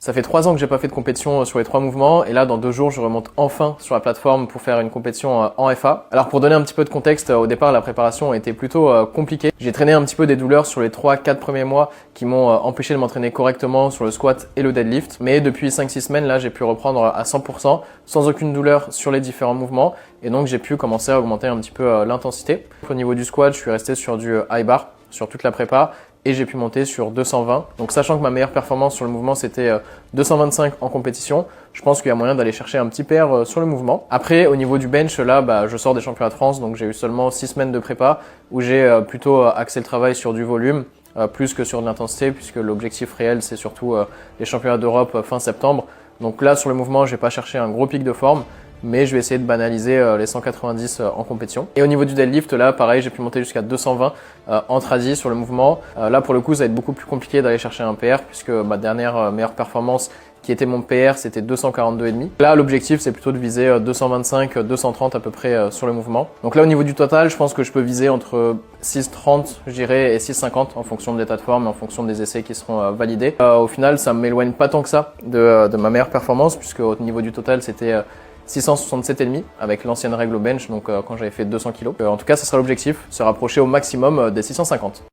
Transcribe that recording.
Ça fait 3 ans que j'ai pas fait de compétition sur les 3 mouvements et là dans 2 jours je remonte enfin sur la plateforme pour faire une compétition en FA. Alors pour donner un petit peu de contexte, au départ la préparation a été plutôt compliquée. J'ai traîné un petit peu des douleurs sur les 3-4 premiers mois qui m'ont empêché de m'entraîner correctement sur le squat et le deadlift. Mais depuis 5-6 semaines là j'ai pu reprendre à 100% sans aucune douleur sur les différents mouvements et donc j'ai pu commencer à augmenter un petit peu l'intensité. Au niveau du squat je suis resté sur du high bar sur toute la prépa. Et j'ai pu monter sur 220. Donc sachant que ma meilleure performance sur le mouvement c'était 225 en compétition, je pense qu'il y a moyen d'aller chercher un petit PR sur le mouvement. Après au niveau du bench là, je sors des championnats de France, donc j'ai eu seulement 6 semaines de prépa où j'ai plutôt axé le travail sur du volume plus que sur de l'intensité, puisque l'objectif réel c'est surtout les championnats d'Europe fin septembre. Donc là sur le mouvement je vais pas chercher un gros pic de forme, mais je vais essayer de banaliser les 190 en compétition. Et au niveau du deadlift, là, pareil, j'ai pu monter jusqu'à 220 en tradi sur le mouvement. Là, pour le coup, ça va être beaucoup plus compliqué d'aller chercher un PR puisque ma dernière meilleure performance qui était mon PR, c'était 242,5. Là, l'objectif, c'est plutôt de viser 225, 230 à peu près sur le mouvement. Donc là, au niveau du total, je pense que je peux viser entre 6,30, je dirais, et 6,50 en fonction de l'état de forme et en fonction des essais qui seront validés. Au final, ça m'éloigne pas tant que ça de ma meilleure performance puisque au niveau du total, c'était 667,5 avec l'ancienne règle au bench, donc quand j'avais fait 200 kg. En tout cas, ce sera l'objectif, se rapprocher au maximum des 650.